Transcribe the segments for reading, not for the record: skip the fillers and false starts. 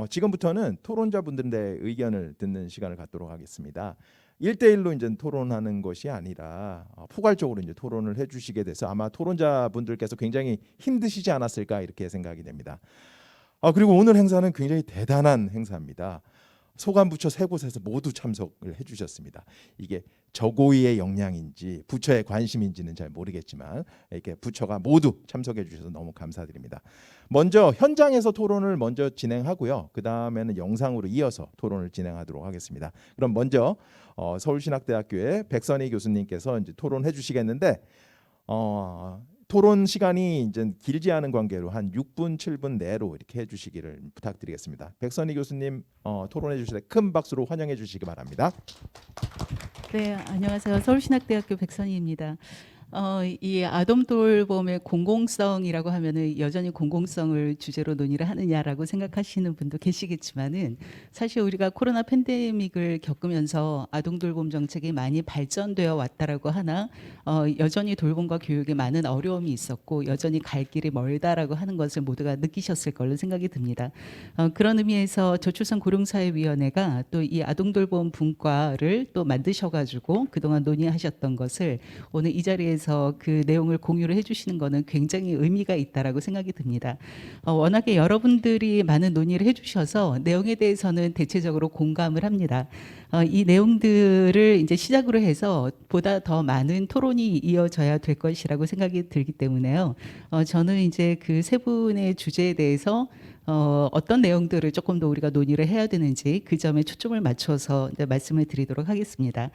지금부터는 토론자분들의 의견을 듣는 시간을 갖도록 하겠습니다. 1대1로 이제 토론하는 것이 아니라 포괄적으로 이제 토론을 해주시게 돼서 아마 토론자분들께서 굉장히 힘드시지 않았을까 이렇게 생각이 됩니다. 그리고 오늘 행사는 굉장히 대단한 행사입니다. 소관부처 세 곳에서 모두 참석을 해주셨습니다. 이게 저고위의 역량인지 부처의 관심인지는 잘 모르겠지만 이렇게 부처가 모두 참석해 주셔서 너무 감사드립니다. 먼저 현장에서 토론을 먼저 진행하고요. 그 다음에는 영상으로 이어서 토론을 진행하도록 하겠습니다. 그럼 먼저 서울신학대학교의 백선희 교수님께서 이제 토론해 주시겠는데 토론 시간이 이제 길지 않은 관계로 한 6분, 7분 내로 이렇게 해주시기를 부탁드리겠습니다. 백선희 교수님 토론해 주실 때 큰 박수로 환영해 주시기 바랍니다. 네, 안녕하세요. 서울신학대학교 백선희입니다. 이 아동 돌봄의 공공성이라고 하면은 여전히 공공성을 주제로 논의를 하느냐라고 생각하시는 분도 계시겠지만은 사실 우리가 코로나 팬데믹을 겪으면서 아동 돌봄 정책이 많이 발전되어 왔다라고 하나 여전히 돌봄과 교육에 많은 어려움이 있었고 여전히 갈 길이 멀다라고 하는 것을 모두가 느끼셨을 걸로 생각이 듭니다. 그런 의미에서 저출산 고령사회위원회가 또 이 아동 돌봄 분과를 또 만드셔가지고 그동안 논의하셨던 것을 오늘 이 자리에서 그 내용을 공유를 해주시는 것은 굉장히 의미가 있다라고 생각이 듭니다. 워낙에 여러분들이 많은 논의를 해주셔서 내용에 대해서는 대체적으로 공감을 합니다. 이 내용들을 이제 시작으로 해서 보다 더 많은 토론이 이어져야 될 것이라고 생각이 들기 때문에요. 저는 이제 그 세 분의 주제에 대해서 어떤 내용들을 조금 더 우리가 논의를 해야 되는지 그 점에 초점을 맞춰서 이제 말씀을 드리도록 하겠습니다.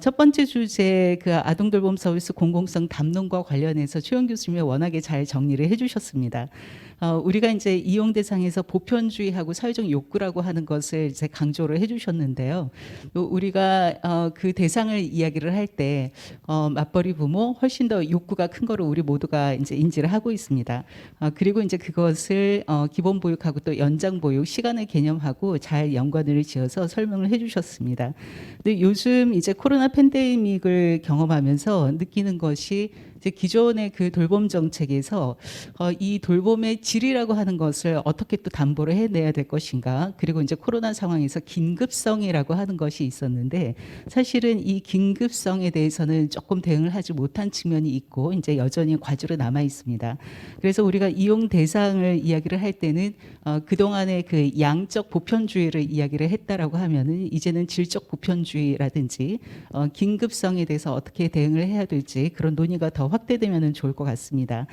첫 번째 주제 그 아동 돌봄 서비스 공공성 담론과 관련해서 최영 교수님이 워낙에 잘 정리를 해주셨습니다. 우리가 이제 이용 대상에서 보편주의하고 사회적 욕구라고 하는 것을 이제 강조를 해주셨는데요. 또 우리가 그 대상을 이야기를 할 때 맞벌이 부모 훨씬 더 욕구가 큰 거를 우리 모두가 이제 인지를 하고 있습니다. 그리고 이제 그것을 기본 보육하고 또 연장 보육 시간을 개념하고 잘 연관을 지어서 설명을 해주셨습니다. 근데 요즘 이제 코로나 팬데믹을 경험하면서 느끼는 것이 이제 기존의 그 돌봄 정책에서 이 돌봄의 질이라고 하는 것을 어떻게 또 담보를 해내야 될 것인가, 그리고 이제 코로나 상황에서 긴급성이라고 하는 것이 있었는데 사실은 이 긴급성에 대해서는 조금 대응을 하지 못한 측면이 있고 이제 여전히 과제로 남아 있습니다. 그래서 우리가 이용 대상을 이야기를 할 때는 그동안의 그 양적 보편주의를 이야기를 했다라고 하면은 이제는 질적 보편주의라든지 긴급성에 대해서 어떻게 대응을 해야 될지 그런 논의가 더 확대되면 좋을 것 같습니다.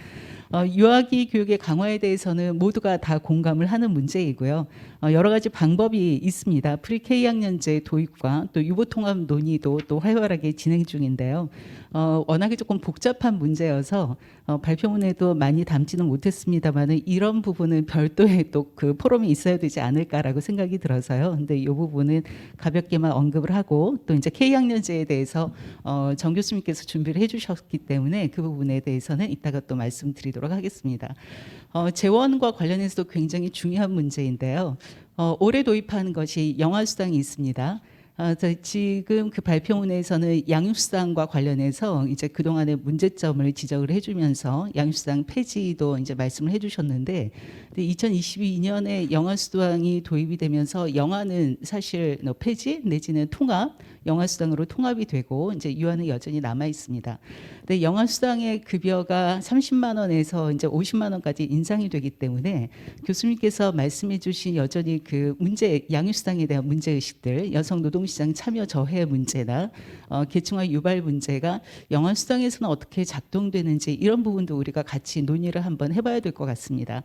유아기 교육의 강화에 대해서는 모두가 다 공감을 하는 문제이고요. 여러 가지 방법이 있습니다. 프리 K학년제 도입과 또 유보통합 논의도 또 활발하게 진행 중인데요. 워낙에 조금 복잡한 문제여서 발표문에도 많이 담지는 못했습니다만 이런 부분은 별도의 또 그 포럼이 있어야 되지 않을까라고 생각이 들어서요. 근데 이 부분은 가볍게만 언급을 하고 또 이제 K학년제에 대해서 정 교수님께서 준비를 해주셨기 때문에 그 부분에 대해서는 이따가 또 말씀드리도록 하겠습니다. 재원과 관련해서도 굉장히 중요한 문제인데요. 올해 도입한 것이 영아수당이 있습니다. 지금 그 발표문에서는 양육수당과 관련해서 이제 그동안의 문제점을 지적을 해주면서 양육수당 폐지도 이제 말씀을 해주셨는데 2022년에 영아수당이 도입이 되면서 영아는 사실 폐지 내지는 통합, 영아수당으로 통합이 되고 이제 유아는 여전히 남아 있습니다. 근데 영아수당의 급여가 30만 원에서 이제 50만 원까지 인상이 되기 때문에 교수님께서 말씀해주신 여전히 그 문제, 양육수당에 대한 문제 의식들, 여성 노동시장 참여 저해 문제나 계층화 유발 문제가 영아수당에서는 어떻게 작동되는지 이런 부분도 우리가 같이 논의를 한번 해봐야 될 것 같습니다.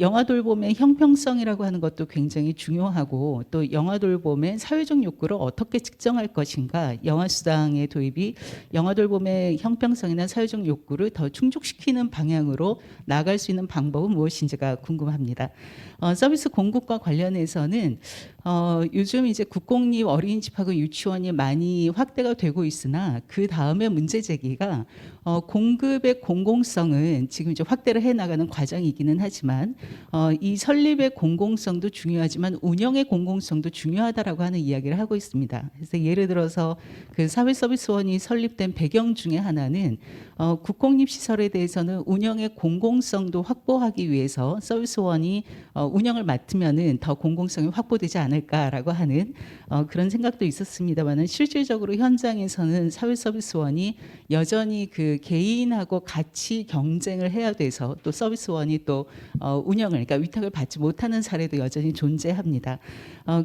영아돌봄의 형평성이라고 하는 것도 굉장히 중요하고 또 영아돌봄의 사회적 욕구를 어떻게 측정할 것인가, 영아수당의 도입이 영아돌봄의 형평성이나 사회적 욕구를 더 충족시키는 방향으로 나아갈 수 있는 방법은 무엇인지가 궁금합니다. 서비스 공급과 관련해서는 요즘 이제 국공립 어린이집하고 유치원이 많이 확대가 되고 있으나 그 다음에 문제 제기가 공급의 공공성은 지금 이제 확대를 해 나가는 과정이기는 하지만 이 설립의 공공성도 중요하지만 운영의 공공성도 중요하다라고 하는 이야기를 하고 있습니다. 그래서 예를 들어서 그 사회서비스원이 설립된 배경 중에 하나는 국공립 시설에 대해서는 운영의 공공성도 확보하기 위해서 서비스원이 운영을 맡으면은 더 공공성이 확보되지 않을까라고 하는 그런 생각도 있었습니다만은 실질적으로 현장에서는 사회서비스원이 여전히 그 개인하고 같이 경쟁을 해야 돼서 또 서비스원이 또 운영을 그러니까 위탁을 받지 못하는 사례도 여전히 존재합니다.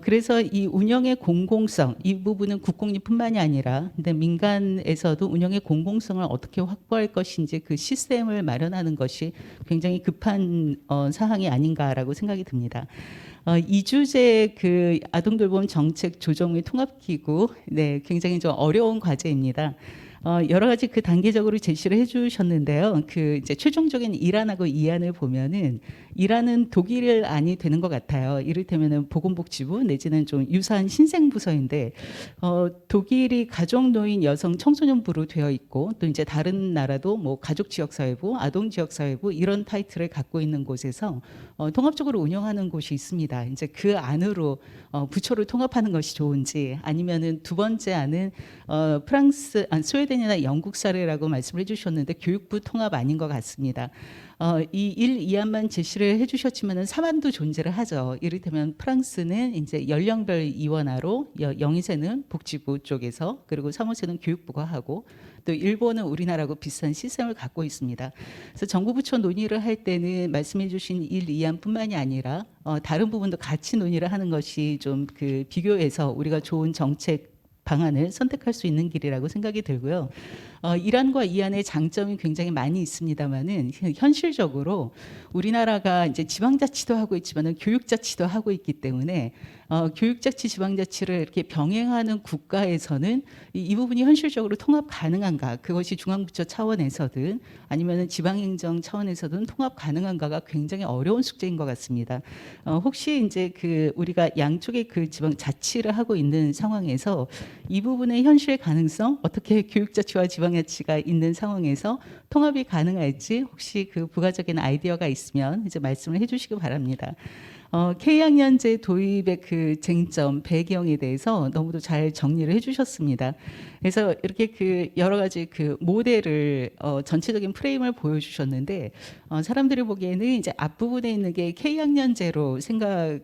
그래서 이 운영의 공공성 이 부분은 국공립뿐만이 아니라 근데 민간에서도 운영의 공공성을 어떻게 확보할 것인지 그 시스템을 마련하는 것이 굉장히 급한 사항이 아닌가라고 생각이 듭니다. 이주제 그 아동돌봄 정책 조정 및 통합기구 네 굉장히 좀 어려운 과제입니다. 여러 가지 그 단계적으로 제시를 해주셨는데요. 그 이제 최종적인 일안하고 이안을 보면은 일안은 독일 안이 되는 것 같아요. 이를테면은 보건복지부 내지는 좀 유사한 신생부서인데 독일이 가족노인 여성 청소년부로 되어 있고 또 이제 다른 나라도 뭐 가족지역사회부, 아동지역사회부 이런 타이틀을 갖고 있는 곳에서 통합적으로 운영하는 곳이 있습니다. 이제 그 안으로 부처를 통합하는 것이 좋은지 아니면은 두 번째 안은 프랑스, 스웨덴이나 영국 사례라고 말씀을 해주셨는데 교육부 통합 아닌 것 같습니다. 이 1, 2안만 제시를 해주셨지만은 3안도 존재를 하죠. 이를테면 프랑스는 이제 연령별 이원화로 영이세는 복지부 쪽에서 그리고 3호세는 교육부가 하고 또 일본은 우리나라하고 비슷한 시스템을 갖고 있습니다. 그래서 정부 부처 논의를 할 때는 말씀해주신 1, 2안뿐만이 아니라 다른 부분도 같이 논의를 하는 것이 좀 그 비교해서 우리가 좋은 정책 방안을 선택할 수 있는 길이라고 생각이 들고요. 1안과 2안의 장점이 굉장히 많이 있습니다만은 현실적으로 우리나라가 이제 지방자치도 하고 있지만은 교육자치도 하고 있기 때문에 교육자치, 지방자치를 이렇게 병행하는 국가에서는 이 부분이 현실적으로 통합 가능한가? 그것이 중앙부처 차원에서든 아니면은 지방행정 차원에서든 통합 가능한가가 굉장히 어려운 숙제인 것 같습니다. 혹시 이제 그 우리가 양쪽의 그 지방자치를 하고 있는 상황에서 이 부분의 현실 가능성 어떻게 교육자치와 지방자치가 있는 상황에서 통합이 가능할지 혹시 그 부가적인 아이디어가 있으면 이제 말씀을 해주시기 바랍니다. K학년제 도입의 그 쟁점, 배경에 대해서 너무도 잘 정리를 해주셨습니다. 그래서 이렇게 그 여러 가지 그 모델을 전체적인 프레임을 보여주셨는데 사람들이 보기에는 이제 앞부분에 있는 게 K학년제로 생각을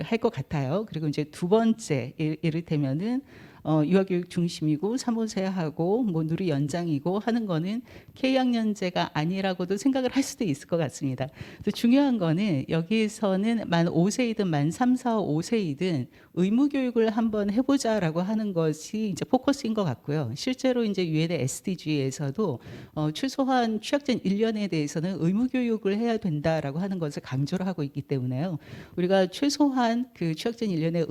할 것 같아요. 그리고 이제 두 번째 이를테면은 유아교육 중심이고 3호세하고 뭐 누리 연장이고 하는 거는 K학년제가 아니라고도 생각을 할 수도 있을 것 같습니다. 또 중요한 거는 여기에서는 만 5세이든 만 3, 4, 5세이든 의무교육을 한번 해보자라고 하는 것이 이제 포커스인 것 같고요. 실제로 이제 유엔의 SDG에서도 최소한 취약전 1년에 대해서는 의무교육을 해야 된다라고 하는 것을 강조를 하고 있기 때문에요. 우리가 최소한 그 취약전 1년의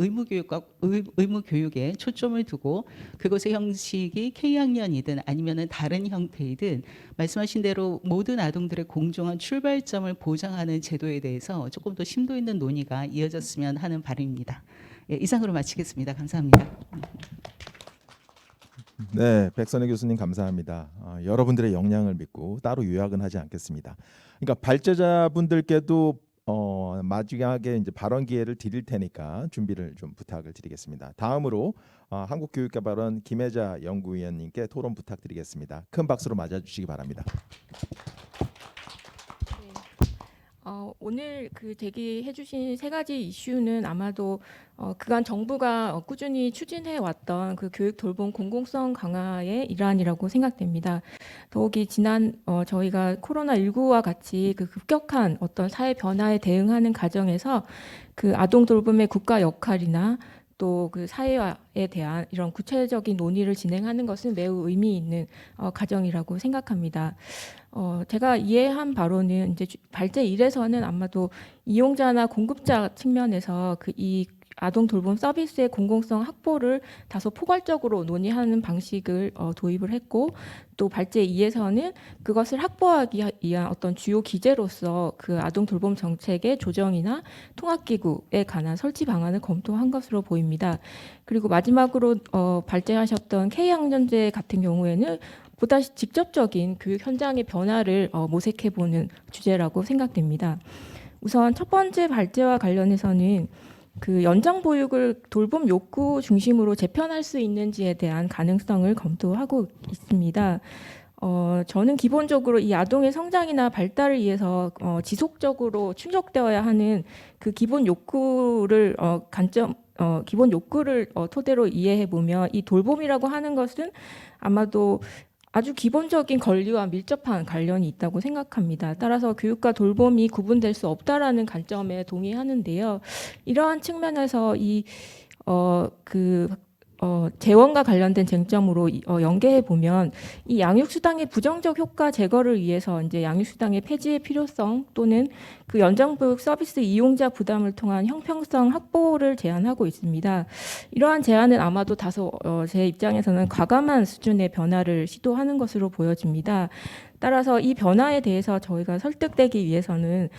의무교육에 초점을 두고 그것의 형식이 K학년이든 아니면은 다른 형태이든 말씀하신 대로 모든 아동들의 공정한 출발점을 보장하는 제도에 대해서 조금 더 심도 있는 논의가 이어졌으면 하는 바람입니다. 예, 이상으로 마치겠습니다. 감사합니다. 네, 백선혜 교수님 감사합니다. 여러분들의 역량을 믿고 따로 요약은 하지 않겠습니다. 그러니까 발제자분들께도 마지막에 이제 발언 기회를 드릴 테니까 준비를 좀 부탁을 드리겠습니다. 다음으로 한국교육개발원 김혜자 연구위원님께 토론 부탁드리겠습니다. 큰 박수로 맞아주시기 바랍니다. 오늘 그 제기해주신 세 가지 이슈는 아마도 그간 정부가 꾸준히 추진해 왔던 그 교육 돌봄 공공성 강화의 일환이라고 생각됩니다. 더욱이 지난 저희가 코로나19와 같이 그 급격한 어떤 사회 변화에 대응하는 과정에서 그 아동 돌봄의 국가 역할이나 또 그 사회화에 대한 이런 구체적인 논의를 진행하는 것은 매우 의미 있는 과정이라고 생각합니다. 제가 이해한 바로는 이제 발제 1에서는 아마도 이용자나 공급자 측면에서 그 이 아동 돌봄 서비스의 공공성 확보를 다소 포괄적으로 논의하는 방식을 도입을 했고 또 발제 2에서는 그것을 확보하기 위한 어떤 주요 기제로서 그 아동 돌봄 정책의 조정이나 통합기구에 관한 설치 방안을 검토한 것으로 보입니다. 그리고 마지막으로 발제하셨던 K학년제 같은 경우에는 보다 직접적인 교육 현장의 변화를 모색해보는 주제라고 생각됩니다. 우선 첫 번째 발제와 관련해서는 그 연장 보육을 돌봄 욕구 중심으로 재편할 수 있는지에 대한 가능성을 검토하고 있습니다. 저는 기본적으로 이 아동의 성장이나 발달을 위해서 지속적으로 충족되어야 하는 그 기본 욕구를 기본 욕구를 토대로 이해해 보면 이 돌봄이라고 하는 것은 아마도 아주 기본적인 권리와 밀접한 관련이 있다고 생각합니다. 따라서 교육과 돌봄이 구분될 수 없다라는 관점에 동의하는데요. 이러한 측면에서 재원과 관련된 쟁점으로 연계해 보면 이 양육수당의 부정적 효과 제거를 위해서 이제 양육수당의 폐지의 필요성 또는 그 연장보육 서비스 이용자 부담을 통한 형평성 확보를 제안하고 있습니다. 이러한 제안은 아마도 다소 제 입장에서는 과감한 수준의 변화를 시도하는 것으로 보여집니다. 따라서 이 변화에 대해서 저희가 설득되기 위해서는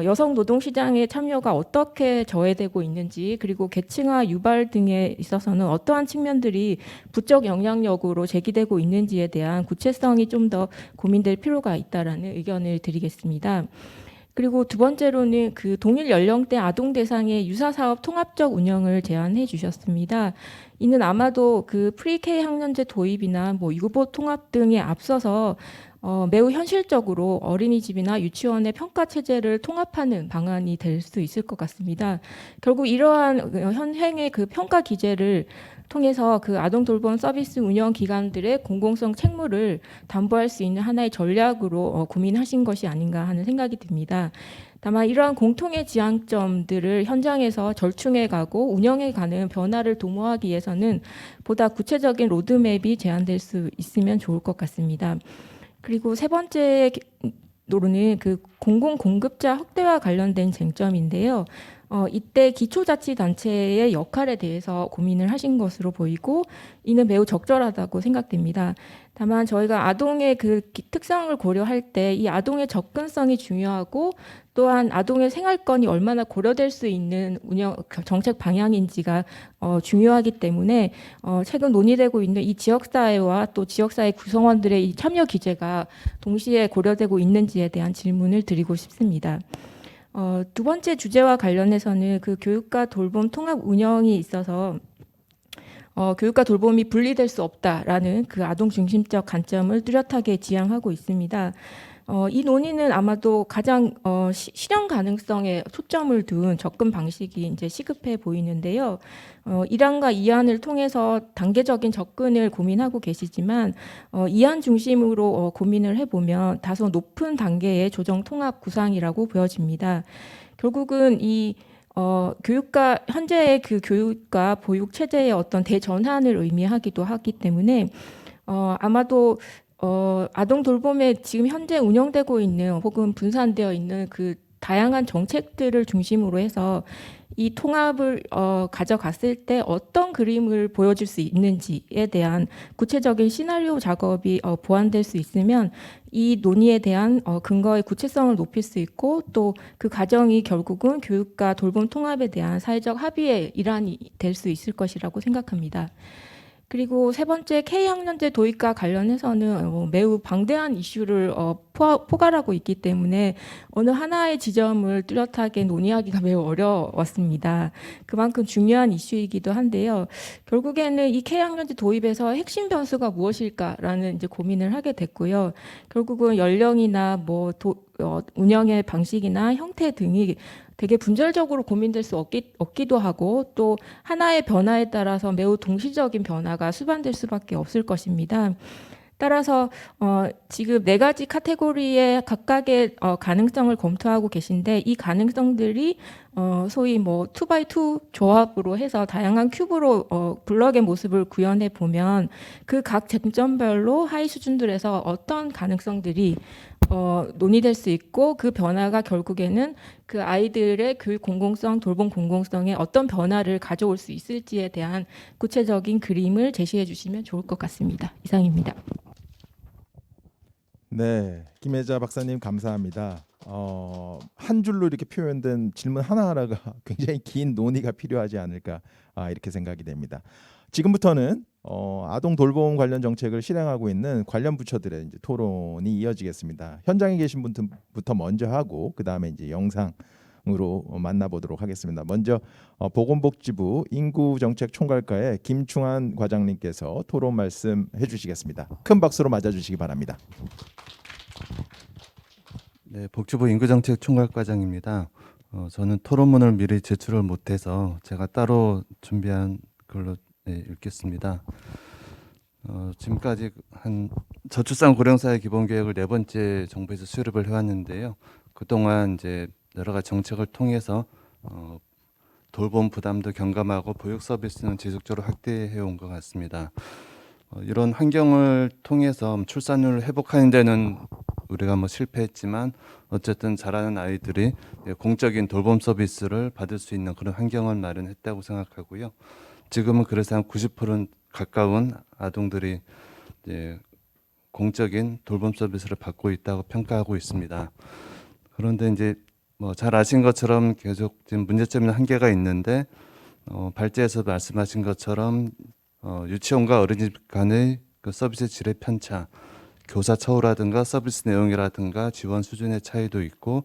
여성 노동시장의 참여가 어떻게 저해되고 있는지 그리고 계층화 유발 등에 있어서는 어떠한 측면들이 부적 영향력으로 제기되고 있는지에 대한 구체성이 좀 더 고민될 필요가 있다라는 의견을 드리겠습니다. 그리고 두 번째로는 그 동일 연령대 아동 대상의 유사사업 통합적 운영을 제안해 주셨습니다. 이는 아마도 그 프리-K 학년제 도입이나 뭐 유보 통합 등에 앞서서 매우 현실적으로 어린이집이나 유치원의 평가 체제를 통합하는 방안이 될 수 있을 것 같습니다. 결국 이러한 현행의 그 평가 기제를 통해서 그 아동 돌봄 서비스 운영 기관들의 공공성 책무를 담보할 수 있는 하나의 전략으로 고민하신 것이 아닌가 하는 생각이 듭니다. 다만 이러한 공통의 지향점들을 현장에서 절충해 가고 운영해 가는 변화를 도모하기 위해서는 보다 구체적인 로드맵이 제안될 수 있으면 좋을 것 같습니다. 그리고 세 번째로는 그 공공공급자 확대와 관련된 쟁점인데요. 이때 기초자치단체의 역할에 대해서 고민을 하신 것으로 보이고 이는 매우 적절하다고 생각됩니다. 다만 저희가 아동의 그 특성을 고려할 때 이 아동의 접근성이 중요하고 또한 아동의 생활권이 얼마나 고려될 수 있는 운영 정책 방향인지가 중요하기 때문에 최근 논의되고 있는 이 지역사회와 또 지역사회 구성원들의 이 참여 기제가 동시에 고려되고 있는지에 대한 질문을 드리고 싶습니다. 두 번째 주제와 관련해서는 그 교육과 돌봄 통합 운영이 있어서 교육과 돌봄이 분리될 수 없다라는 그 아동 중심적 관점을 뚜렷하게 지향하고 있습니다. 이 논의는 아마도 가장 실현 가능성에 초점을 둔 접근 방식이 이제 시급해 보이는데요. 1안과 2안을 통해서 단계적인 접근을 고민하고 계시지만 2안 중심으로 고민을 해보면 다소 높은 단계의 조정 통합 구상이라고 보여집니다. 결국은 이 교육과 현재의 그 교육과 보육 체제의 어떤 대전환을 의미하기도 하기 때문에 아마도 아동 돌봄에 지금 현재 운영되고 있는 혹은 분산되어 있는 그 다양한 정책들을 중심으로 해서 이 통합을 가져갔을 때 어떤 그림을 보여줄 수 있는지에 대한 구체적인 시나리오 작업이 보완될 수 있으면 이 논의에 대한 근거의 구체성을 높일 수 있고 또 그 과정이 결국은 교육과 돌봄 통합에 대한 사회적 합의의 일환이 될 수 있을 것이라고 생각합니다. 그리고 세 번째 K학년제 도입과 관련해서는 매우 방대한 이슈를 포괄하고 있기 때문에 어느 하나의 지점을 뚜렷하게 논의하기가 매우 어려웠습니다. 그만큼 중요한 이슈이기도 한데요. 결국에는 이 K학년제 도입에서 핵심 변수가 무엇일까라는 이제 고민을 하게 됐고요. 결국은 연령이나 운영의 방식이나 형태 등이 되게 분절적으로 고민될 수 없기도 하고 또 하나의 변화에 따라서 매우 동시적인 변화가 수반될 수밖에 없을 것입니다. 따라서 지금 4가지 카테고리의 각각의 가능성을 검토하고 계신데 이 가능성들이 소위 2x2 조합으로 해서 다양한 큐브로 블럭의 모습을 구현해 보면 그 각 쟁점별로 하위 수준들에서 어떤 가능성들이 논의될 수 있고 그 변화가 결국에는 그 아이들의 교육 공공성, 돌봄 공공성에 어떤 변화를 가져올 수 있을지에 대한 구체적인 그림을 제시해 주시면 좋을 것 같습니다. 이상입니다. 네, 김혜자 박사님 감사합니다. 한 줄로 이렇게 표현된 질문 하나하나가 굉장히 긴 논의가 필요하지 않을까 이렇게 생각이 됩니다. 지금부터는 아동 돌봄 관련 정책을 실행하고 있는 관련 부처들의 이제 토론이 이어지겠습니다. 현장에 계신 분부터 먼저 하고 그 다음에 이제 영상으로 으로 만나보도록 하겠습니다. 먼저 보건복지부 인구정책총괄과의 김충한 과장님께서 토론 말씀해 주시겠습니다. 큰 박수로 맞아주시기 바랍니다. 네, 복지부 인구정책총괄과장입니다. 저는 토론문을 미리 제출을 못해서 제가 따로 준비한 걸로 읽겠습니다. 지금까지 한 저출산 고령사회 기본계획을 4번째 정부에서 수립을 해왔는데요. 그동안 이제 여러 가지 정책을 통해서 돌봄 부담도 경감하고 보육 서비스는 지속적으로 확대해 온 것 같습니다. 이런 환경을 통해서 출산율을 회복하는 데는 우리가 실패했지만 어쨌든 자라는 아이들이 공적인 돌봄 서비스를 받을 수 있는 그런 환경을 마련했다고 생각하고요. 지금은 그래서 한 90% 가까운 아동들이 이제 공적인 돌봄 서비스를 받고 있다고 평가하고 있습니다. 그런데 이제 잘 아신 것처럼 계속 지금 문제점이나 한계가 있는데 발제에서 말씀하신 것처럼 유치원과 어린이집 간의 그 서비스 질의 편차, 교사 처우라든가 서비스 내용이라든가 지원 수준의 차이도 있고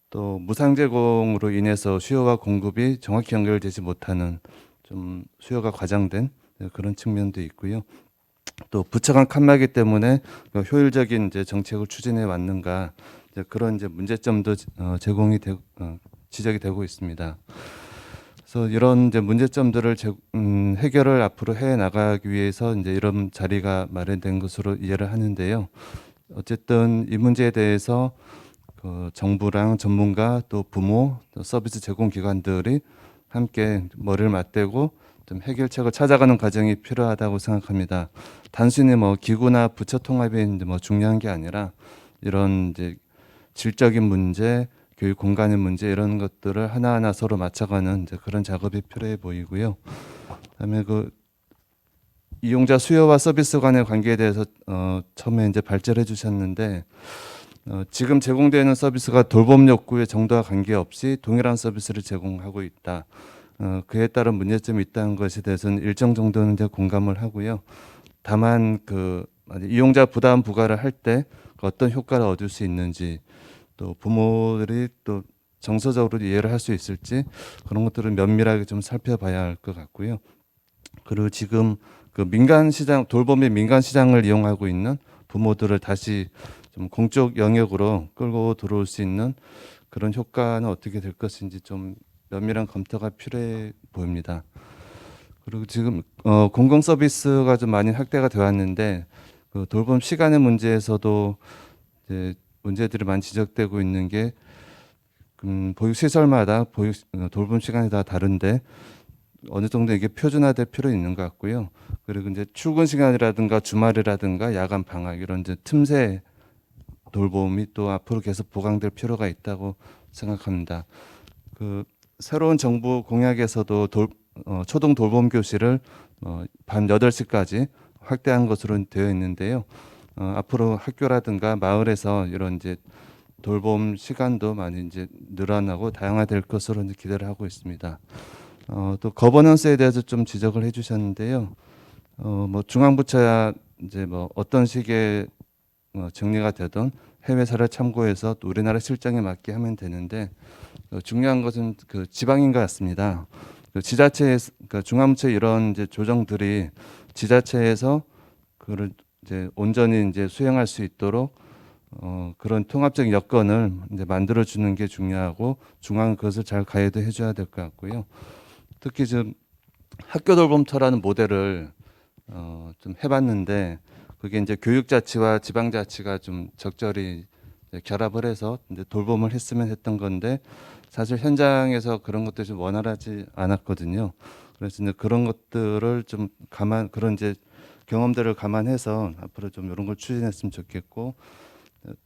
또 무상 제공으로 인해서 수요와 공급이 정확히 연결되지 못하는 좀 수요가 과장된 그런 측면도 있고요. 또 부처 간 칸막이 때문에 효율적인 이제 정책을 추진해 왔는가 그런 이제 문제점도 지적이 되고 있습니다. 그래서 이런 이제 문제점들을 해결을 앞으로 해 나가기 위해서 이제 이런 자리가 마련된 것으로 이해를 하는데요. 어쨌든 이 문제에 대해서 정부랑 전문가 또 부모 또 서비스 제공 기관들이 함께 머리를 맞대고 좀 해결책을 찾아가는 과정이 필요하다고 생각합니다. 단순히 기구나 부처 통합이 이제 중요한 게 아니라 이런 이제 질적인 문제, 교육 공간의 문제 이런 것들을 하나하나 서로 맞춰가는 이제 그런 작업이 필요해 보이고요. 그다음에 그 이용자 수요와 서비스 간의 관계에 대해서 처음에 이제 발제를 해주셨는데 지금 제공되는 서비스가 돌봄 욕구의 정도와 관계없이 동일한 서비스를 제공하고 있다. 그에 따른 문제점이 있다는 것에 대해서는 일정 정도는 이제 공감을 하고요. 다만 그 이용자 부담 부과를 할 때 어떤 효과를 얻을 수 있는지 또 부모들이 또 정서적으로 이해를 할 수 있을지 그런 것들을 면밀하게 좀 살펴봐야 할 것 같고요. 그리고 지금 그 민간 시장 돌봄의 민간 시장을 이용하고 있는 부모들을 다시 좀 공적 영역으로 끌고 들어올 수 있는 그런 효과는 어떻게 될 것인지 좀 면밀한 검토가 필요해 보입니다. 그리고 지금 공공 서비스가 좀 많이 확대가 되었는데 그 돌봄 시간의 문제에서도 이제 문제들이 많이 지적되고 있는 게 보육 시설마다 돌봄 시간이 다 다른데 어느 정도 이게 표준화될 필요 있는 것 같고요. 그리고 이제 출근 시간이라든가 주말이라든가 야간 방학 이런 이제 틈새 돌봄이 또 앞으로 계속 보강될 필요가 있다고 생각합니다. 그 새로운 정부 공약에서도 초등 돌봄 교실을 밤 8시까지 확대한 것으로 되어 있는데요. 앞으로 학교라든가 마을에서 이런 이제 돌봄 시간도 많이 이제 늘어나고 다양화될 것으로 이제 기대를 하고 있습니다. 또 거버넌스에 대해서 좀 지적을 해주셨는데요. 중앙부처야 이제 어떤 식의 정리가 되든 해외 사례 참고해서 또 우리나라 실정에 맞게 하면 되는데 중요한 것은 그 지방인 것 같습니다. 그 지자체, 그러니까 중앙부처 이런 이제 조정들이 지자체에서 그를 이제 온전히 이제 수행할 수 있도록 그런 통합적인 여건을 이제 만들어 주는 게 중요하고 중앙은 그것을 잘 가이드 해줘야 될 것 같고요. 특히 좀 학교 돌봄터라는 모델을 좀 해봤는데 그게 이제 교육자치와 지방자치가 좀 적절히 결합을 해서 이제 돌봄을 했으면 했던 건데 사실 현장에서 그런 것들이 좀 원활하지 않았거든요. 그래서 이제 그런 것들을 좀 그런 이제 경험들을 감안해서 앞으로 좀 이런 걸 추진했으면 좋겠고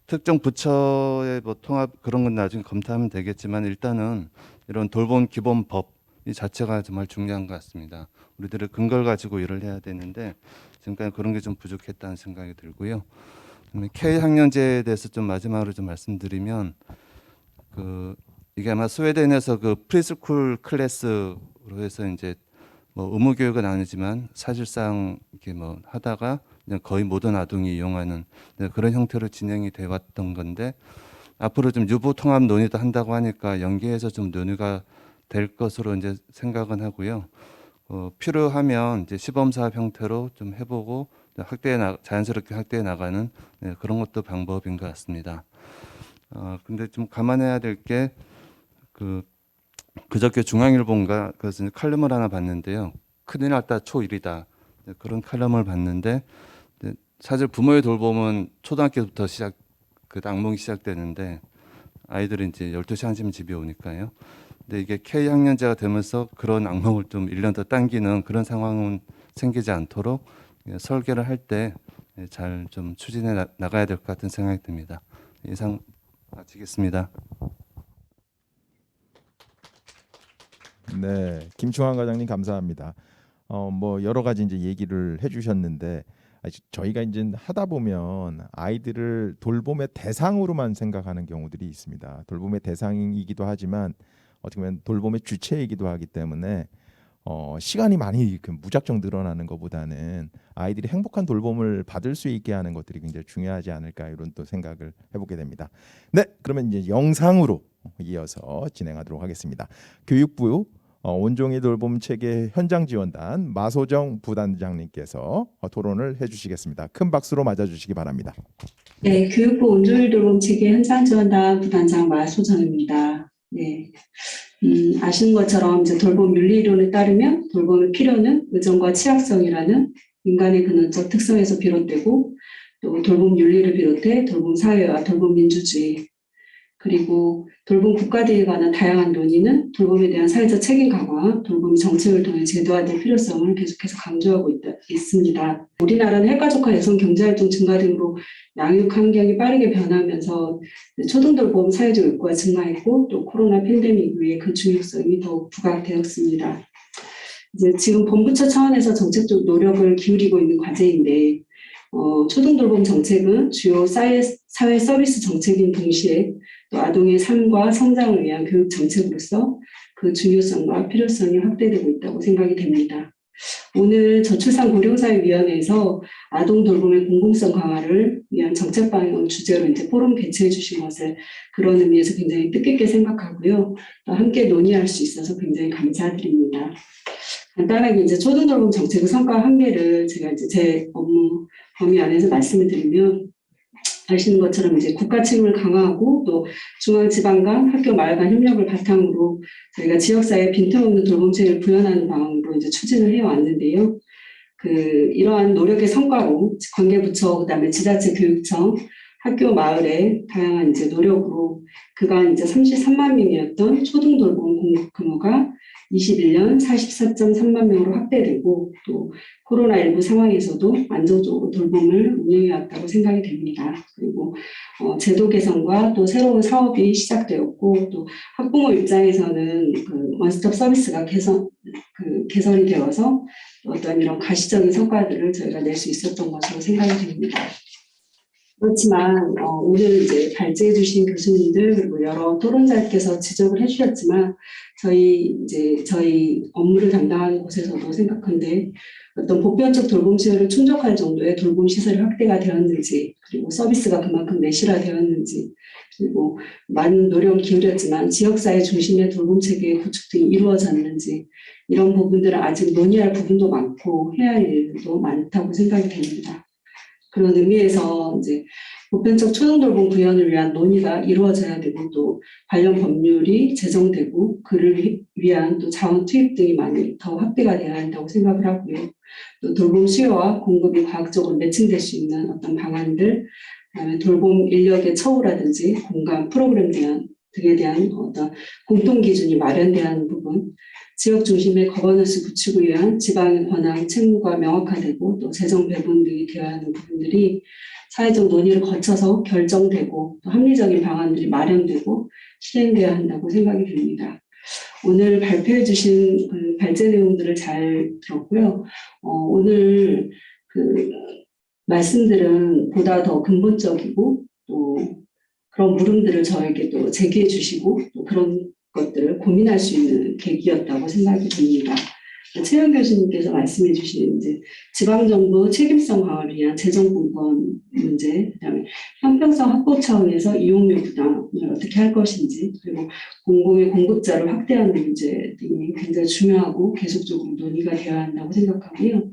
특정 부처의 통합 그런 건 나중에 검토하면 되겠지만 일단은 이런 돌봄 기본법 이 자체가 정말 중요한 것 같습니다. 우리들의 근거를 가지고 일을 해야 되는데 지금까지 그런 게 좀 부족했다는 생각이 들고요. K 학년제에 대해서 좀 마지막으로 좀 말씀드리면 이게 아마 스웨덴에서 그 프리스쿨 클래스로 해서 이제 의무 교육은 아니지만 사실상 이렇게 하다가 그냥 거의 모든 아동이 이용하는 그런 형태로 진행이 돼 왔던 건데 앞으로 좀 유보 통합 논의도 한다고 하니까 연계해서 좀 논의가 될 것으로 이제 생각은 하고요. 필요하면 이제 시범 사업 형태로 좀 해보고 자연스럽게 확대해 나가는 네, 그런 것도 방법인 것 같습니다. 근데 좀 감안해야 될 게 그저께 중앙일보인가 그래서 이제 칼럼을 하나 봤는데요. 큰일 났다 초1이다 그런 칼럼을 봤는데 사실 부모의 돌봄은 초등학교부터 그 악몽이 시작되는데 아이들이 이제 12시 한시면 집에 오니까요. 근데 이게 K학년제가 되면서 그런 악몽을 좀 1년 더 당기는 그런 상황은 생기지 않도록 설계를 할 때 잘 좀 추진해 나가야 될 것 같은 생각이 듭니다. 이상 마치겠습니다. 네, 김충환 과장님 감사합니다. 뭐 여러 가지 이제 얘기를 해주셨는데 저희가 이제 하다 보면 아이들을 돌봄의 대상으로만 생각하는 경우들이 있습니다. 돌봄의 대상이기도 하지만 어떻게 보면 돌봄의 주체이기도 하기 때문에 시간이 많이 무작정 늘어나는 것보다는 아이들이 행복한 돌봄을 받을 수 있게 하는 것들이 굉장히 중요하지 않을까 이런 또 생각을 해보게 됩니다. 네, 그러면 이제 영상으로 이어서 진행하도록 하겠습니다. 교육부 온종일 돌봄 체계 현장 지원단 마소정 부단장님께서 토론을 해주시겠습니다. 큰 박수로 맞아주시기 바랍니다. 네, 교육부 온종일 돌봄 체계 현장 지원단 부단장 마소정입니다. 네, 아시는 것처럼 이제 돌봄 윤리론에 따르면 돌봄의 필요는 의존과 취약성이라는 인간의 근원적 특성에서 비롯되고 또 돌봄 윤리를 비롯해 돌봄 사회와 돌봄 민주주의 그리고 돌봄 국가대에 관한 다양한 논의는 돌봄에 대한 사회적 책임 강화, 돌봄 정책을 통해 제도화될 필요성을 계속해서 강조하고 있습니다. 우리나라는 핵가족화 여성 경제활동 증가 등으로 양육 환경이 빠르게 변하면서 초등돌봄 사회적 욕구가 증가했고 또 코로나 팬데믹 이후에 그 중요성이 더욱 부각되었습니다. 이제 지금 본부처 차원에서 정책적 노력을 기울이고 있는 과제인데 초등돌봄 정책은 주요 사회 서비스 정책인 동시에 또 아동의 삶과 성장을 위한 교육 정책으로서 그 중요성과 필요성이 확대되고 있다고 생각이 됩니다. 오늘 저출산 고령사회위원회에서 아동 돌봄의 공공성 강화를 위한 정책 방향 주제로 이제 포럼 개최해 주신 것을 그런 의미에서 굉장히 뜻깊게 생각하고요. 또 함께 논의할 수 있어서 굉장히 감사드립니다. 간단하게 이제 초등돌봄 정책의 성과 한계를 제가 이제 제 업무 범위 안에서 말씀을 드리면 아시는 것처럼 이제 국가 책임을 강화하고 또 중앙 지방 간 학교 마을 간 협력을 바탕으로 저희가 지역사회 빈틈없는 돌봄책을 구현하는 방향으로 이제 추진을 해왔는데요. 이러한 노력의 성과로 관계부처 그다음에 지자체 교육청 학교 마을의 다양한 이제 노력으로 그간 이제 33만 명이었던 초등돌봄 공급 규모가 21년 44.3만 명으로 확대되고 또 코로나19 상황에서도 안정적으로 돌봄을 운영해 왔다고 생각이 됩니다. 그리고 제도 개선과 또 새로운 사업이 시작되었고 또 학부모 입장에서는 원스톱 서비스가 개선이 되어서 어떤 이런 가시적인 성과들을 저희가 낼 수 있었던 것으로 생각이 됩니다. 그렇지만 오늘 이제 발제해 주신 교수님들 그리고 여러 토론자께서 지적을 해주셨지만 저희 업무를 담당하는 곳에서도 생각한데 어떤 보편적 돌봄 수요를 충족할 정도의 돌봄 시설이 확대가 되었는지 그리고 서비스가 그만큼 내실화되었는지 그리고 많은 노력을 기울였지만 지역사회 중심의 돌봄 체계의 구축 등이 이루어졌는지 이런 부분들은 아직 논의할 부분도 많고 해야 할 일도 많다고 생각이 됩니다. 그런 의미에서 이제 보편적 초등돌봄 구현을 위한 논의가 이루어져야 되고 또 관련 법률이 제정되고 그를 위한 또 자원 투입 등이 많이 더 확대가 되어야 한다고 생각을 하고요. 또 돌봄 수요와 공급이 과학적으로 매칭될 수 있는 어떤 방안들, 그다음에 돌봄 인력의 처우라든지 공간 프로그램 등에 대한 어떤 공통 기준이 마련돼야 하는 부분, 지역 중심의 거버넌스 구축을 위한 지방의 권한 책무가 명확화되고 또 재정 배분 등이 되어야 하는 부분들이 사회적 논의를 거쳐서 결정되고 또 합리적인 방안들이 마련되고 실행되어야 한다고 생각이 됩니다. 오늘 발표해 주신 발제 내용들을 잘 들었고요. 오늘 말씀들은 보다 더 근본적이고 또 그런 물음들을 저에게 또 제기해 주시고 또 그런 것들을 고민할 수 있는 계기였다고 생각이 듭니다. 최영 교수님께서 말씀해 주신 이제 지방정부 책임성 강화를 위한 재정분권 문제, 그다음에 형평성 확보 차원에서 이용료 부담을 어떻게 할 것인지, 그리고 공공의 공급자를 확대하는 문제 등이 굉장히 중요하고 계속적으로 논의가 되어야 한다고 생각하고요.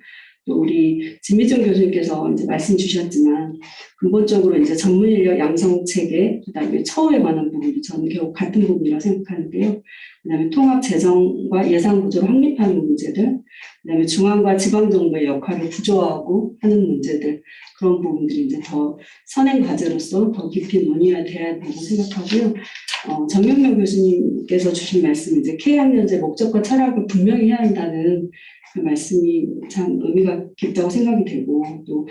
또 우리 진미정 교수님께서 이제 말씀 주셨지만 근본적으로 이제 전문 인력 양성 체계, 그다음에 처우에 관한 부분도 저는 결국 같은 부분이라고 생각하는데요. 그다음에 통합 재정과 예산 구조를 확립하는 문제들, 그다음에 중앙과 지방 정부의 역할을 구조화하고 하는 문제들, 그런 부분들이 이제 더 선행 과제로서 더 깊이 논의가 돼야 된다고 생각하고요. 정영명 교수님께서 주신 말씀, 이제 K학년제 목적과 철학을 분명히 해야 한다는 그 말씀이 참 의미가 깊다고 생각이 되고, 또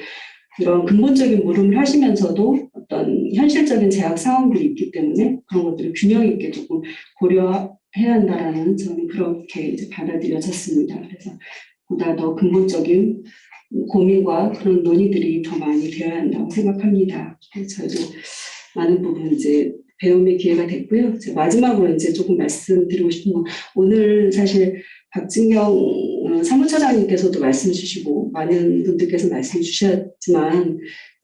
이런 근본적인 물음을 하시면서도 어떤 현실적인 제약 상황들이 있기 때문에 그런 것들을 균형 있게 조금 고려해야 한다라는 저는 그렇게 이제 받아들여졌습니다. 그래서 보다 더 근본적인 고민과 그런 논의들이 더 많이 되어야 한다고 생각합니다. 그래서 저희도 많은 부분 이제 배움의 기회가 됐고요. 이제 마지막으로 이제 조금 말씀드리고 싶은 건, 오늘 사실 박진경 사무처장님께서도 말씀 주시고 많은 분들께서 말씀 주셨지만,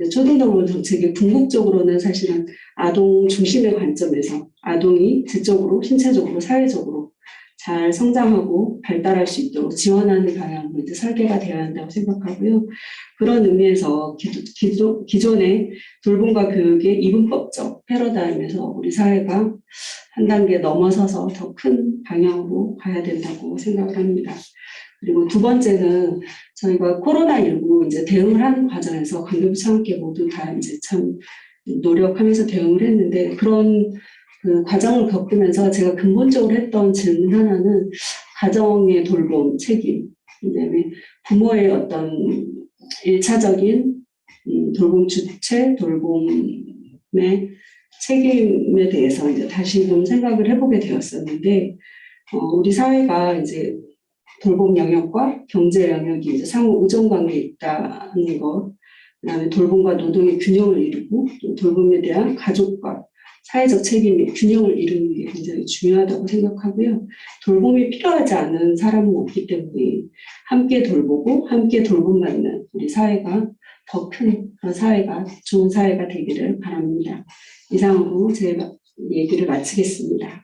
초등교육 정책의 궁극적으로는 사실은 아동 중심의 관점에서 아동이 지적으로, 신체적으로, 사회적으로 잘 성장하고 발달할 수 있도록 지원하는 방향으로 이제 설계가 되어야 한다고 생각하고요. 그런 의미에서 기존의 돌봄과 교육의 이분법적 패러다임에서 우리 사회가 한 단계 넘어서서 더 큰 방향으로 가야 된다고 생각을 합니다. 그리고 두 번째는 저희가 코로나19 이제 대응을 하는 과정에서 관계부처 함께 모두 다 이제 참 노력하면서 대응을 했는데, 그런 그 과정을 겪으면서 제가 근본적으로 했던 질문 하나는 가정의 돌봄 책임, 그다음에 부모의 어떤 일차적인 돌봄 주체, 돌봄의 책임에 대해서 이제 다시 좀 생각을 해보게 되었었는데, 우리 사회가 이제 돌봄 영역과 경제 영역이 이제 상호 의존 관계에 있다는 것, 그다음에 돌봄과 노동의 균형을 이루고 또 돌봄에 대한 가족과 사회적 책임의 균형을 이루는 게 굉장히 중요하다고 생각하고요. 돌봄이 필요하지 않은 사람은 없기 때문에 함께 돌보고 함께 돌봄받는 우리 사회가 더 큰 그런 사회가, 좋은 사회가 되기를 바랍니다. 이상으로 제 얘기를 마치겠습니다.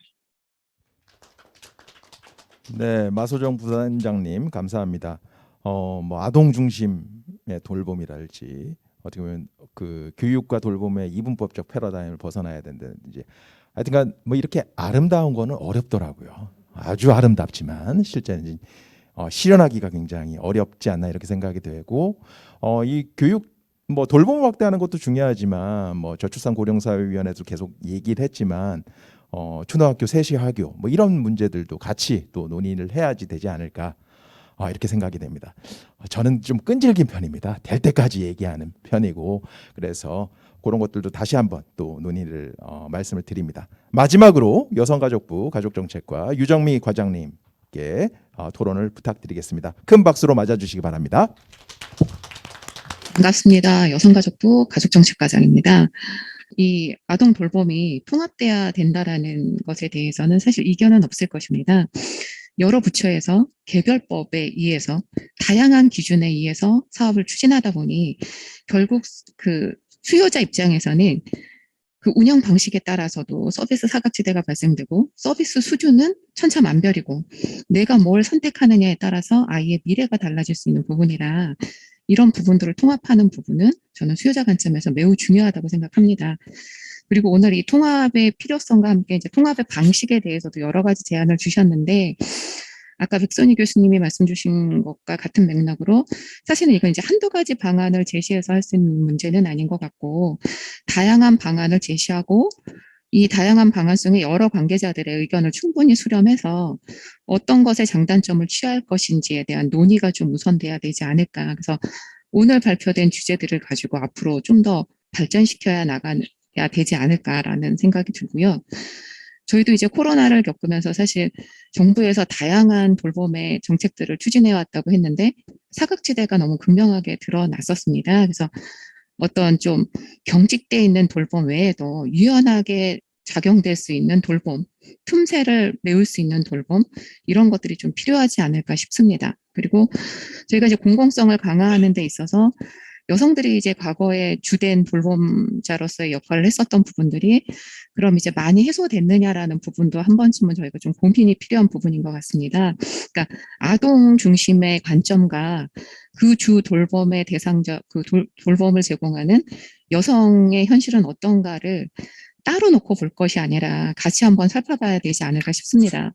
네, 마소정 부단장님 감사합니다. 뭐 아동 중심의 돌봄이랄지, 어떻게 보면 그 교육과 돌봄의 이분법적 패러다임을 벗어나야 된다든지, 하여튼간 뭐 이렇게 아름다운 거는 어렵더라고요. 아주 아름답지만 실제는 실현하기가 굉장히 어렵지 않나 이렇게 생각이 되고, 이 교육 뭐 돌봄을 확대하는 것도 중요하지만, 뭐 저출산 고령사회위원회도 계속 얘기를 했지만, 초등학교 세시학교 뭐 이런 문제들도 같이 또 논의를 해야지 되지 않을까, 이렇게 생각이 됩니다. 저는 좀 끈질긴 편입니다. 될 때까지 얘기하는 편이고, 그래서 그런 것들도 다시 한번 또 논의를 말씀을 드립니다. 마지막으로 여성가족부 가족정책과 유정미 과장님께 토론을 부탁드리겠습니다. 큰 박수로 맞아주시기 바랍니다. 반갑습니다. 여성가족부 가족정책과장입니다. 이 아동 돌봄이 통합돼야 된다라는 것에 대해서는 사실 이견은 없을 것입니다. 여러 부처에서 개별법에 의해서 다양한 기준에 의해서 사업을 추진하다 보니 결국 그 수요자 입장에서는 그 운영 방식에 따라서도 서비스 사각지대가 발생되고 서비스 수준은 천차만별이고 내가 뭘 선택하느냐에 따라서 아이의 미래가 달라질 수 있는 부분이라 이런 부분들을 통합하는 부분은 저는 수요자 관점에서 매우 중요하다고 생각합니다. 그리고 오늘 이 통합의 필요성과 함께 이제 통합의 방식에 대해서도 여러 가지 제안을 주셨는데, 아까 백선희 교수님이 말씀 주신 것과 같은 맥락으로 사실은 이건 이제 한두 가지 방안을 제시해서 할 수 있는 문제는 아닌 것 같고, 다양한 방안을 제시하고 이 다양한 방안 속에 여러 관계자들의 의견을 충분히 수렴해서 어떤 것에 장단점을 취할 것인지에 대한 논의가 좀 우선돼야 되지 않을까. 그래서 오늘 발표된 주제들을 가지고 앞으로 좀 더 발전시켜야 나가야 되지 않을까라는 생각이 들고요. 저희도 이제 코로나를 겪으면서 사실 정부에서 다양한 돌봄의 정책들을 추진해 왔다고 했는데 사각지대가 너무 극명하게 드러났었습니다. 그래서 어떤 좀 경직돼 있는 돌봄 외에도 유연하게 작용될 수 있는 돌봄, 틈새를 메울 수 있는 돌봄, 이런 것들이 좀 필요하지 않을까 싶습니다. 그리고 저희가 이제 공공성을 강화하는 데 있어서 여성들이 이제 과거에 주된 돌봄자로서의 역할을 했었던 부분들이 그럼 이제 많이 해소됐느냐라는 부분도 한 번쯤은 저희가 좀 고민이 필요한 부분인 것 같습니다. 그러니까 아동 중심의 관점과 그 주 돌봄의 대상자, 그 돌봄을 제공하는 여성의 현실은 어떤가를 따로 놓고 볼 것이 아니라 같이 한번 살펴봐야 되지 않을까 싶습니다.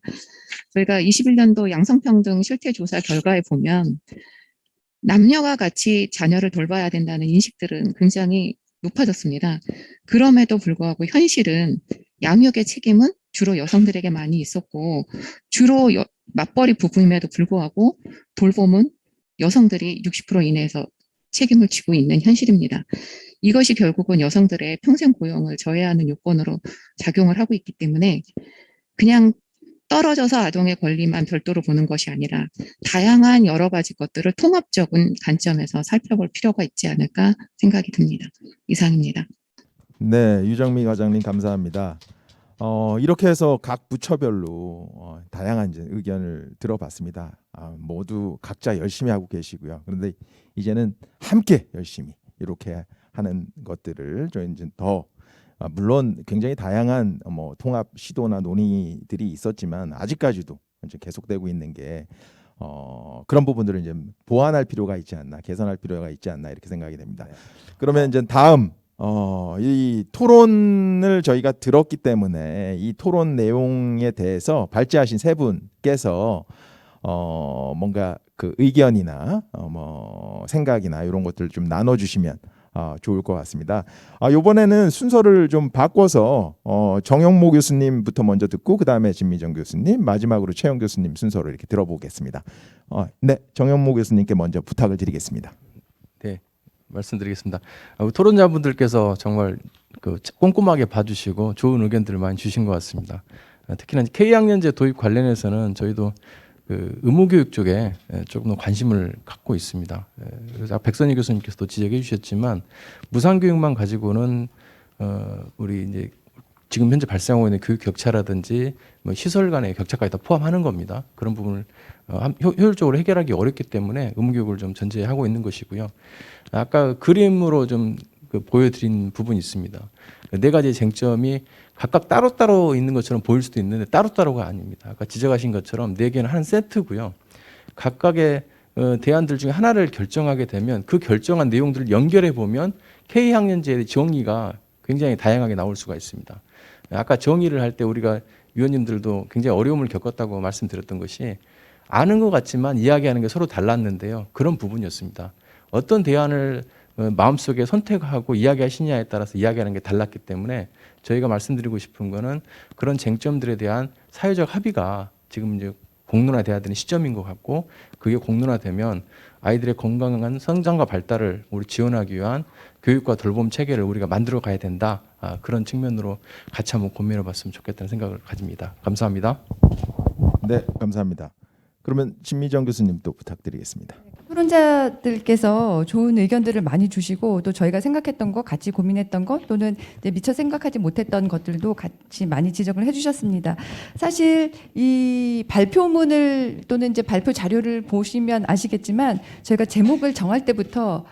저희가 21년도 양성평등 실태조사 결과에 보면 남녀가 같이 자녀를 돌봐야 된다는 인식들은 굉장히 높아졌습니다. 그럼에도 불구하고 현실은 양육의 책임은 주로 여성들에게 많이 있었고 주로 맞벌이 부부임에도 불구하고 돌봄은 여성들이 60% 이내에서 책임을 지고 있는 현실입니다. 이것이 결국은 여성들의 평생 고용을 저해하는 요건으로 작용을 하고 있기 때문에 그냥 떨어져서 아동의 권리만 별도로 보는 것이 아니라 다양한 여러 가지 것들을 통합적인 관점에서 살펴볼 필요가 있지 않을까 생각이 듭니다. 이상입니다. 네, 유정미 과장님 감사합니다. 이렇게 해서 각 부처별로 다양한 이제 의견을 들어봤습니다. 모두 각자 열심히 하고 계시고요. 그런데 이제는 함께 열심히 이렇게 하는 것들을 저희 이제 더 물론 굉장히 다양한 통합 시도나 논의들이 있었지만 아직까지도 이제 계속되고 있는 게 그런 부분들을 이제 보완할 필요가 있지 않나, 개선할 필요가 있지 않나 이렇게 생각이 됩니다. 그러면 이제 다음 이 토론을 저희가 들었기 때문에 이 토론 내용에 대해서 발제하신 세 분께서 뭔가 그 의견이나 생각이나 이런 것들 좀 나눠주시면 좋을 것 같습니다. 이번에는 순서를 좀 바꿔서 정영모 교수님부터 먼저 듣고 그 다음에 진미정 교수님, 마지막으로 최영 교수님 순서로 이렇게 들어보겠습니다. 네, 정영모 교수님께 먼저 부탁을 드리겠습니다. 네, 말씀드리겠습니다. 토론자분들께서 정말 꼼꼼하게 봐주시고 좋은 의견들을 많이 주신 것 같습니다. 특히나 K학년제 도입 관련해서는 저희도 그 의무교육 쪽에 조금 더 관심을 갖고 있습니다. 그래서 백선희 교수님께서도 지적해 주셨지만 무상교육만 가지고는 우리 이제 지금 현재 발생하고 있는 교육 격차라든지 시설 간의 격차까지 다 포함하는 겁니다. 그런 부분을 효율적으로 해결하기 어렵기 때문에 의무교육을 좀 전제하고 있는 것이고요. 아까 그림으로 좀 보여드린 부분이 있습니다. 네 가지의 쟁점이 각각 따로따로 있는 것처럼 보일 수도 있는데 따로따로가 아닙니다. 아까 지적하신 것처럼 네 개는 한 세트고요. 각각의 대안들 중에 하나를 결정하게 되면 그 결정한 내용들을 연결해 보면 K학년제의 정의가 굉장히 다양하게 나올 수가 있습니다. 아까 정의를 할 때 우리가 위원님들도 굉장히 어려움을 겪었다고 말씀드렸던 것이 아는 것 같지만 이야기하는 게 서로 달랐는데요. 그런 부분이었습니다. 어떤 대안을 마음속에 선택하고 이야기하시냐에 따라서 이야기하는 게 달랐기 때문에 저희가 말씀드리고 싶은 거는 그런 쟁점들에 대한 사회적 합의가 지금 이제 공론화돼야 되는 시점인 것 같고 그게 공론화되면 아이들의 건강한 성장과 발달을 우리 지원하기 위한 교육과 돌봄 체계를 우리가 만들어 가야 된다. 그런 측면으로 같이 한번 고민해 봤으면 좋겠다는 생각을 가집니다. 감사합니다. 네, 감사합니다. 그러면 진미정 교수님 또 부탁드리겠습니다. 토론자들께서 좋은 의견들을 많이 주시고 또 저희가 생각했던 것, 같이 고민했던 것 또는 이제 미처 생각하지 못했던 것들도 같이 많이 지적을 해주셨습니다. 사실 이 발표문을 또는 이제 발표 자료를 보시면 아시겠지만 저희가 제목을 정할 때부터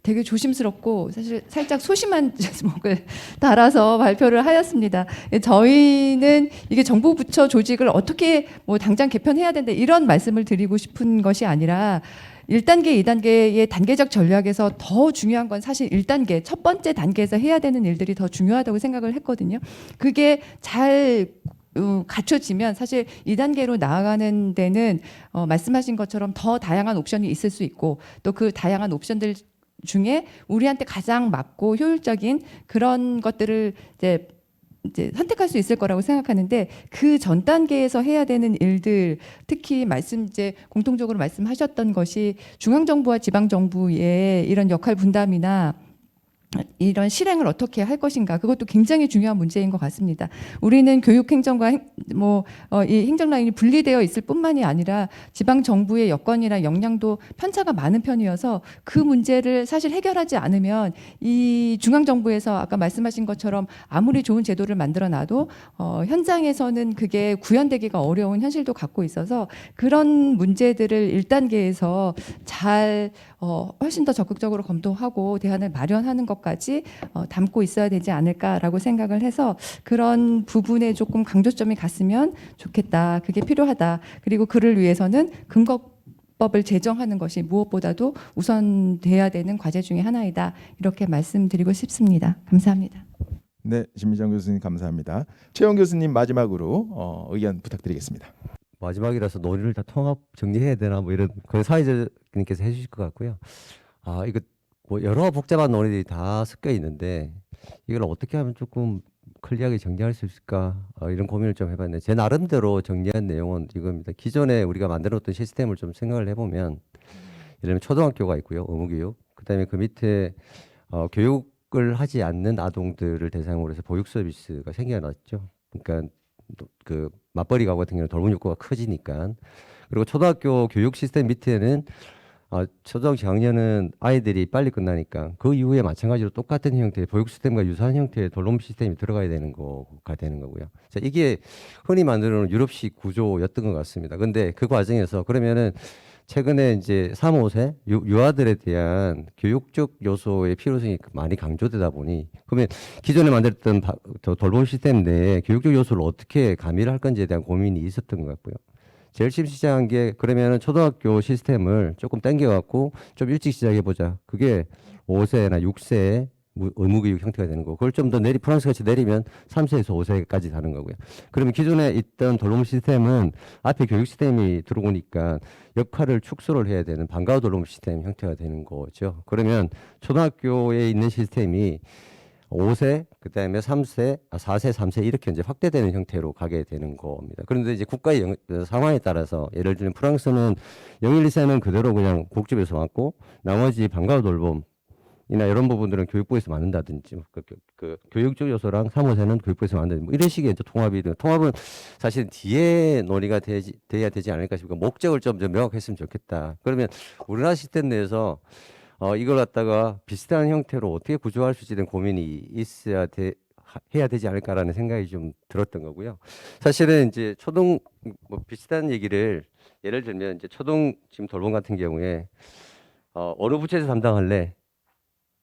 되게 조심스럽고 사실 살짝 소심한 제목을 달아서 발표를 하였습니다. 저희는 이게 정부 부처 조직을 어떻게 뭐 당장 개편해야 된다 이런 말씀을 드리고 싶은 것이 아니라 1단계, 2단계의 단계적 전략에서 더 중요한 건 사실 1단계, 첫 번째 단계에서 해야 되는 일들이 더 중요하다고 생각을 했거든요. 그게 잘 갖춰지면 사실 2단계로 나아가는 데는 말씀하신 것처럼 더 다양한 옵션이 있을 수 있고 또 그 다양한 옵션들 중에 우리한테 가장 맞고 효율적인 그런 것들을 이제 선택할 수 있을 거라고 생각하는데 그 전 단계에서 해야 되는 일들 특히 공통적으로 말씀하셨던 것이 중앙정부와 지방정부의 이런 역할 분담이나 이런 실행을 어떻게 할 것인가, 그것도 굉장히 중요한 문제인 것 같습니다. 우리는 교육행정과 이 행정 라인이 분리되어 있을 뿐만이 아니라 지방 정부의 여건이나 역량도 편차가 많은 편이어서 그 문제를 사실 해결하지 않으면 이 중앙 정부에서 아까 말씀하신 것처럼 아무리 좋은 제도를 만들어 놔도 현장에서는 그게 구현되기가 어려운 현실도 갖고 있어서 그런 문제들을 1단계에서 잘 훨씬 더 적극적으로 검토하고 대안을 마련하는 것까지 담고 있어야 되지 않을까라고 생각을 해서 그런 부분에 조금 강조점이 갔으면 좋겠다. 그게 필요하다. 그리고 그를 위해서는 근거법을 제정하는 것이 무엇보다도 우선돼야 되는 과제 중에 하나이다. 이렇게 말씀드리고 싶습니다. 감사합니다. 네, 신미정 교수님 감사합니다. 최영 교수님 마지막으로 의견 부탁드리겠습니다. 마지막이라서 논의를 다 통합 정리해야 되나 뭐 이런 그 사회자님께서 해주실 것 같고요. 아 이거 뭐 여러 복잡한 논의들이 다 섞여 있는데 이걸 어떻게 하면 조금 클리어하게 정리할 수 있을까 이런 고민을 좀 해봤는데 제 나름대로 정리한 내용은 이겁니다. 기존에 우리가 만들어놓던 시스템을 좀 생각을 해보면 예를 들면 초등학교가 있고요, 의무교육. 그다음에 그 밑에 교육을 하지 않는 아동들을 대상으로 해서 보육 서비스가 생겨났죠. 그러니까 그 맞벌이 가구 같은 경우는 돌봄 욕구가 커지니까. 그리고 초등학교 교육 시스템 밑에는 초등 저학년은 아이들이 빨리 끝나니까 그 이후에 마찬가지로 똑같은 형태의 보육 시스템과 유사한 형태의 돌봄 시스템이 들어가야 되는 거가 되는 거고요. 자, 이게 흔히 만드는 유럽식 구조였던 것 같습니다. 근데 그 과정에서 그러면은 최근에 이제 3, 5세 유아들에 대한 교육적 요소의 필요성이 많이 강조되다 보니 그러면 기존에 만들었던 돌봄 시스템 내에 교육적 요소를 어떻게 가미를 할 건지에 대한 고민이 있었던 것 같고요. 제일 심시작한 게 그러면은 초등학교 시스템을 조금 당겨갖고 좀 일찍 시작해보자. 그게 5세나 6세에 의무교육 형태가 되는 거고 그걸 좀 더 프랑스 같이 내리면 3세에서 5세까지 가는 거고요. 그러면 기존에 있던 돌봄 시스템은 앞에 교육 시스템이 들어오니까 역할을 축소를 해야 되는 방과후 돌봄 시스템 형태가 되는 거죠. 그러면 초등학교에 있는 시스템이 5세, 그다음에 3세, 4세, 3세 이렇게 이제 확대되는 형태로 가게 되는 겁니다. 그런데 이제 국가의 상황에 따라서 예를 들면 프랑스는 0, 1, 2세는 그대로 그냥 복지부에서 맡고 나머지 방과후 돌봄 이나 이런 부분들은 교육부에서 만든다든지 그 교육적 요소랑 3, 5세는 교육부에서 만든다든지 뭐 이런 식의 이제 통합은 사실 뒤에 논의가 돼야 되지 않을까 싶고 목적을 좀 명확했으면 좋겠다. 그러면 우리나라 시스템 내에서 이걸 갖다가 비슷한 형태로 어떻게 구조할 수 있을지 대한 고민이 해야 되지 않을까라는 생각이 좀 들었던 거고요. 사실은 이제 뭐 비슷한 얘기를 예를 들면 이제 지금 돌봄 같은 경우에 어느 부처에서 담당할래?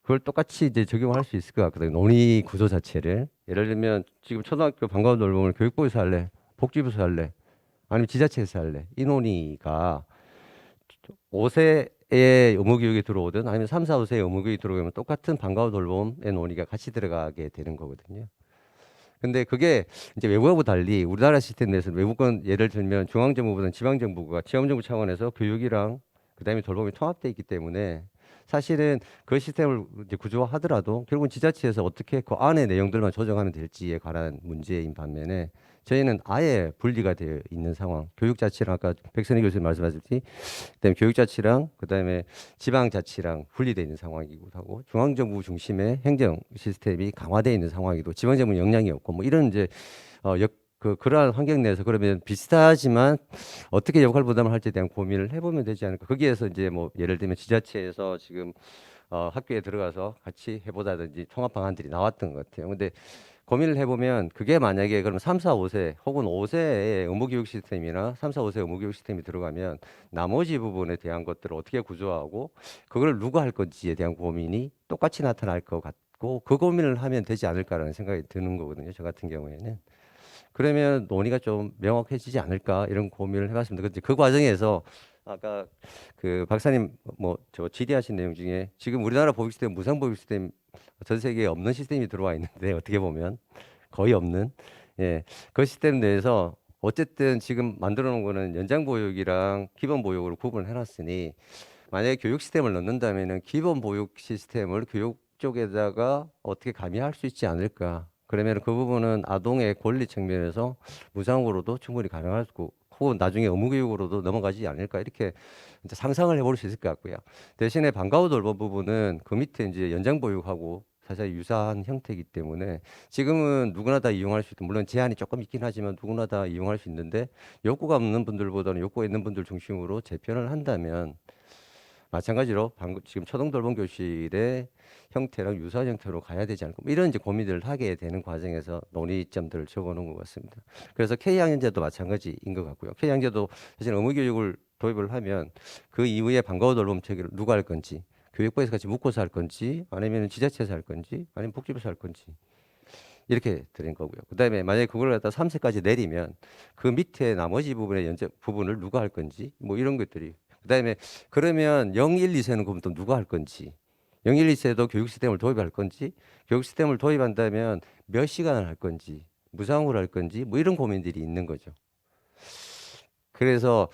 그걸 똑같이 이제 적용할 수 있을 것 같거든요. 논의 구조 자체를. 예를 들면 지금 초등학교 방과후 돌봄을 교육부에서 할래? 복지부에서 할래? 아니면 지자체에서 할래? 이 논의가 5세에 의무교육이 들어오든 아니면 3, 4, 5세에 의무교육이 들어오면 똑같은 방과후 돌봄의 논의가 같이 들어가게 되는 거거든요. 근데 그게 이제 외국하고 달리 우리나라 시스템 내에서는 외국은 예를 들면 중앙정부보다는 지방정부 차원에서 교육이랑 그다음에 돌봄이 통합되어 있기 때문에 사실은 그 시스템을 이제 구조화하더라도 결국은 지자체에서 어떻게 그 안에 내용들만 조정하면 될지에 관한 문제인 반면에 저희는 아예 분리가 되어 있는 상황. 교육 자치랑 아까 백선희 교수님 말씀하셨듯이 그다음에 교육 자치랑 그다음에 지방 자치랑 분리되어 있는 상황이기도 하고 중앙정부 중심의 행정 시스템이 강화되어 있는 상황이고 지방정부 역량이 없고 뭐 이런 이제 그러한 환경 내에서 그러면 비슷하지만 어떻게 역할 부담을 할지에 대한 고민을 해보면 되지 않을까. 거기에서 이제 뭐 예를 들면 지자체에서 지금 학교에 들어가서 같이 해보다든지 통합 방안들이 나왔던 것 같아요. 근데 고민을 해보면 그게 만약에 그럼 3, 4, 5세 혹은 5세의 의무교육 시스템이나 3, 4, 5세 의무교육 시스템이 들어가면 나머지 부분에 대한 것들을 어떻게 구조하고 그걸 누가 할 건지에 대한 고민이 똑같이 나타날 것 같고 그 고민을 하면 되지 않을까라는 생각이 드는 거거든요. 저 같은 경우에는. 그러면 논의가 좀 명확해지지 않을까 이런 고민을 해봤습니다. 근데 그 과정에서 아까 그 박사님 뭐 저 질의하신 내용 중에 지금 우리나라 보육 시스템 무상 보육 시스템 전 세계에 없는 시스템이 들어와 있는데 어떻게 보면 거의 없는 그 시스템 내에서 어쨌든 지금 만들어 놓은 거는 연장 보육이랑 기본 보육으로 구분을 해놨으니 만약에 교육 시스템을 넣는다면은 기본 보육 시스템을 교육 쪽에다가 어떻게 가미할 수 있지 않을까. 그러면 그 부분은 아동의 권리 측면에서 무상으로도 충분히 가능할 수 혹은 나중에 의무교육으로도 넘어가지 않을까 이렇게 이제 상상을 해볼 수 있을 것 같고요. 대신에 방과후 돌봄 부분은 그 밑에 이제 연장 보육하고 사실 유사한 형태이기 때문에 지금은 누구나 다 이용할 수 있고 물론 제한이 조금 있긴 하지만 누구나 다 이용할 수 있는데 욕구가 없는 분들보다는 욕구가 있는 분들 중심으로 재편을 한다면 마찬가지로 방금 지금 초등 돌봄 교실의 형태랑 유사한 형태로 가야 되지 않을까 뭐 이런 이제 고민들을 하게 되는 과정에서 논의점들을 적어놓은 것 같습니다. 그래서 K학년제도 마찬가지인 것 같고요. K학년제도 사실 의무 교육을 도입을 하면 그 이후에 방과후 돌봄 체계를 누가 할 건지 교육부에서 같이 묶어서 할 건지 아니면 지자체에서 할 건지 아니면 복지부에서 할 건지 이렇게 드린 거고요. 그다음에 만약에 그걸 갖다 3세까지 내리면 그 밑에 나머지 부분의 연재 부분을 누가 할 건지 뭐 이런 것들이 그다음에 그러면 0, 1, 2세는 그럼 또 누가 할 건지 0, 1, 2세도 교육 시스템을 도입할 건지 교육 시스템을 도입한다면 몇 시간을 할 건지 무상으로 할 건지 뭐 이런 고민들이 있는 거죠. 그래서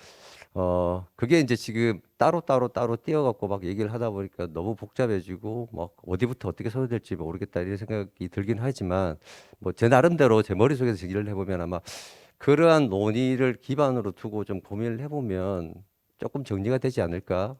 그게 이제 지금 따로 띄어갖고 막 얘기를 하다 보니까 너무 복잡해지고 막 어디부터 어떻게 서야 될지 모르겠다 이런 생각이 들긴 하지만 뭐 제 나름대로 제 머릿속에서 얘기를 해보면 아마 그러한 논의를 기반으로 두고 좀 고민을 해보면 조금 정리가 되지 않을까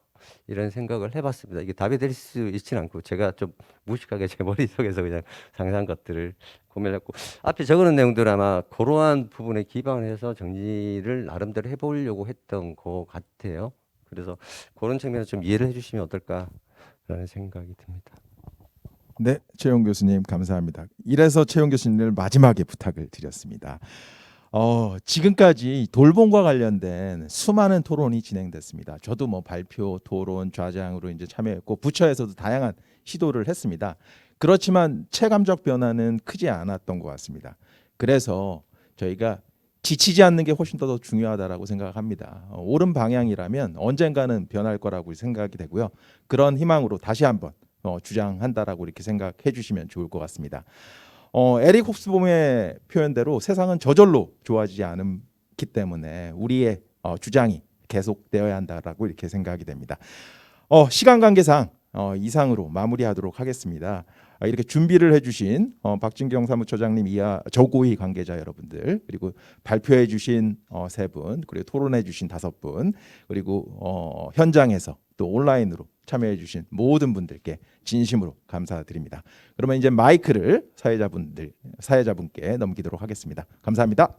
이런 생각을 해봤습니다. 이게 답이 될 수 있지는 않고 제가 좀 무식하게 제 머릿속에서 그냥 상상한 것들을 고민했고 앞에 적어놓은 내용들 아마 그러한 부분에 기반해서 정리를 나름대로 해보려고 했던 것 같아요. 그래서 그런 측면에서 좀 이해를 해주시면 어떨까라는 생각이 듭니다. 네, 최용 교수님 감사합니다. 이래서 최용 교수님을 마지막에 부탁을 드렸습니다. 지금까지 돌봄과 관련된 수많은 토론이 진행됐습니다. 저도 뭐 발표, 토론, 좌장으로 이제 참여했고 부처에서도 다양한 시도를 했습니다. 그렇지만 체감적 변화는 크지 않았던 것 같습니다. 그래서 저희가 지치지 않는 게 훨씬 더 중요하다라고 생각합니다. 옳은 방향이라면 언젠가는 변할 거라고 생각이 되고요. 그런 희망으로 다시 한번 주장한다라고 이렇게 생각해 주시면 좋을 것 같습니다. 에릭 홉스봄의 표현대로 세상은 저절로 좋아지지 않기 때문에 우리의 주장이 계속되어야 한다라고 이렇게 생각이 됩니다. 시간 관계상 이상으로 마무리하도록 하겠습니다. 이렇게 준비를 해주신 박진경 사무처장님 이하 저고위 관계자 여러분들 그리고 발표해주신 3분 그리고 토론해주신 5분 그리고 현장에서 또 온라인으로 참여해주신 모든 분들께 진심으로 감사드립니다. 그러면 이제 마이크를 사회자분께 넘기도록 하겠습니다. 감사합니다.